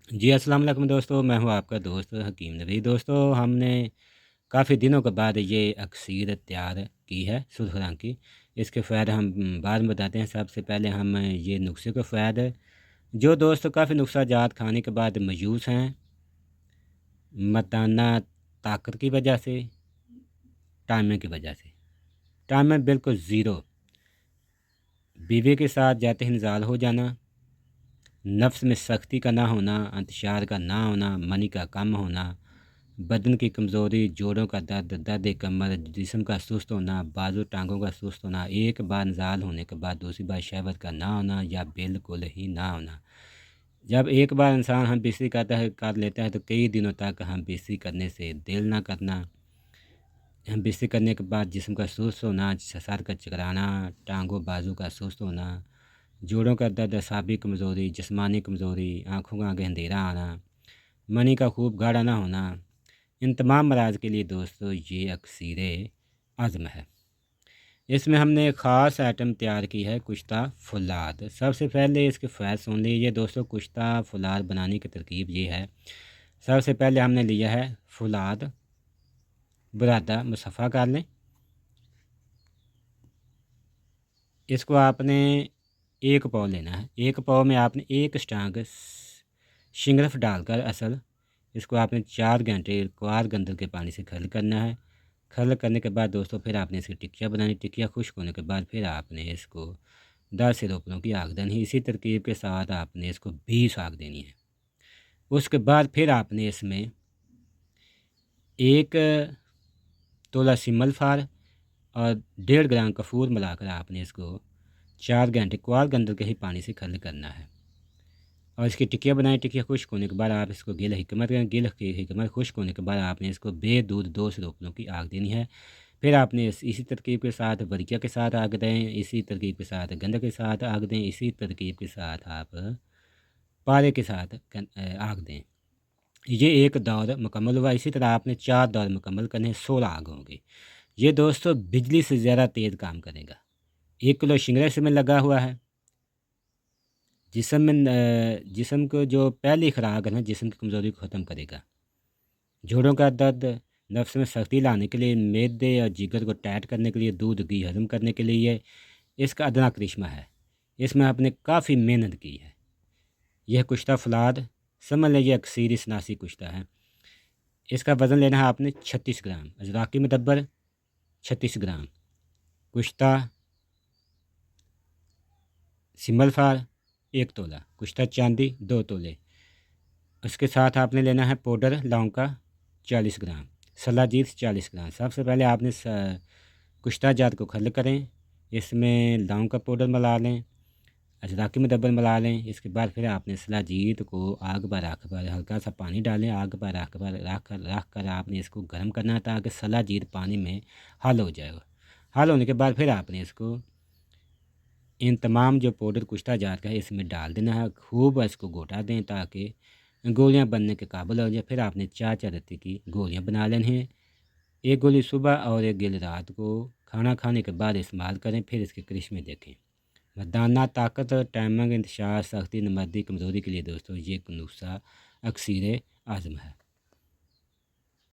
जी अस्सलाम वालेकुम दोस्तों, मैं हूं आपका दोस्त हकीम नबी। दोस्तों, हमने काफ़ी दिनों के बाद ये अक्सीर तैयार की है सुर्ख रंग की। इसके फ़ायदे हम बाद में बताते हैं। सबसे पहले हम ये नुस्खे के फ़ायदे, जो दोस्तों काफ़ी नुस्खा जात खाने के बाद मायूस हैं, मताना ताकत की वजह से, टाइमिंग की वजह से। टाइमिंग बिल्कुल ज़ीरो, बीवी के साथ जाते ही इंजाल हो जाना, नफ्स में सख्ती का ना होना, अंतशार का ना होना, मनी का कम होना, बदन की कमज़ोरी, जोड़ों का दर्द, दर्द कमर, जिस्म का सुस्त होना, बाजू टांगों का सुस्त होना, एक बार नज़ाल होने के बाद दूसरी बार शहवत का ना होना या बिल्कुल ही ना होना। जब एक बार इंसान हम बिस्तर करता है कर लेता है तो कई दिनों तक हम बिस्तर करने से दिल ना करना, हम बिस्तर करने के बाद जिस्म का सुस्त होना, सर का चकराना, टांगों बाजू का सुस्त होना, जोड़ों का दर्द, असाबी कमज़ोरी, जिस्मानी कमज़ोरी, आँखों का आगे अंधेरा आना, मनी का खूब गाढ़ा ना होना। इन तमाम मराज के लिए दोस्तों ये अक्सीर आज़म है। इसमें हमने एक ख़ास आइटम तैयार की है, कुश्ता फुलाद। सबसे पहले इसके फ़ायदे सुन लीजिए दोस्तों। कुश्ता फुलाद बनाने की तरकीब ये है। सबसे पहले हमने लिया है फुलाद, बुरादा मुसफ़ा कर लें। इसको आपने एक पाव लेना है। एक पाव में आपने एक स्टांग शिंगरफ डालकर असल इसको आपने 4 घंटे क्वार गंदल के पानी से खल करना है। खल करने के बाद दोस्तों फिर आपने इसकी टिक्कियाँ बनानी। टिक्कियाँ खुश्क होने के बाद फिर आपने इसको 10 से 2 की आग देनी। इसी तरकीब के साथ आपने इसको 20 आग देनी है। उसके बाद फिर आपने इसमें 1 तोला सिमल फार और 1.5 ग्राम कपूर मिलाकर आपने इसको 4 घंटे क्वार गंदल के ही पानी से खल करना है। और इसकी टिक्कियाँ बनाएं। टिक्कियाँ खुश्क होने के बाद आप इसको गिल हिकमत करें। गिल की हिकमत खुश्क होने के बाद आपने इसको बेदूध 2 से 2 की आग देनी है। फिर आपने इसी तरकीब के साथ वरिया के साथ आग दें, इसी तरकीब के साथ गंदा के साथ आग दें, इसी तरकीब के साथ आप पारे के साथ आग दें। ये एक दौर मुकम्मल हुआ। इसी तरह आपने 4 दौर मुकम्मल करने, 16 आग होंगे। ये दोस्तों बिजली से ज़्यादा तेज़ काम करेगा। 1 किलो शिंगरे इसमें लगा हुआ है। जिस्म को जो पहली खुराक है ना, जिस्म की कमज़ोरी को ख़त्म करेगा। जोड़ों का दर्द, नफ्स में सख्ती लाने के लिए, मैदे और जिगर को टाइट करने के लिए, दूध घी हज़म करने के लिए इसका अदना करिश्मा है। इसमें आपने काफ़ी मेहनत की है। यह कुश्ता फलाद समझ लीजिए अक्सीर सनासी कुश्ता है। इसका वज़न लेना है आपने 36 ग्राम। अजराकी मुदब्बर 36 ग्राम। कुश्ता सिमल फार 1 तोला। कुश्ता चांदी 2 तोले। उसके साथ आपने लेना है पाउडर लौंग का 40 ग्राम, सला जीर 40 ग्राम। सबसे पहले आपने कुश्ता जात को खल करें। इसमें लौंग का पाउडर मिला लें, अजरक मुदब्बर मिला लें। इसके बाद फिर आपने सला जीर को आग पर रख कर हल्का सा पानी डालें। आग पर रख कर आपने इसको गर्म करना है ताकि सला जीर पानी में हल हो जाए। हल होने के बाद फिर आपने इसको इन तमाम जो पाउडर कुश्ता जात का है इसमें डाल देना है। खूब इसको घोटा दें ताकि गोलियां बनने के काबिल हो जाए। फिर आपने 4 रत्ती की गोलियां बना लेनी हैं। एक गोली सुबह और एक गोली रात को खाना खाने के बाद इस्तेमाल करें। फिर इसके करिश्मे देखें। मर्दाना ताकत, टाइमिंग, इंतशार, सख्ती, नमर्दी, कमज़ोरी के लिए दोस्तों ये नुस्खा अक्सीर आज़म है।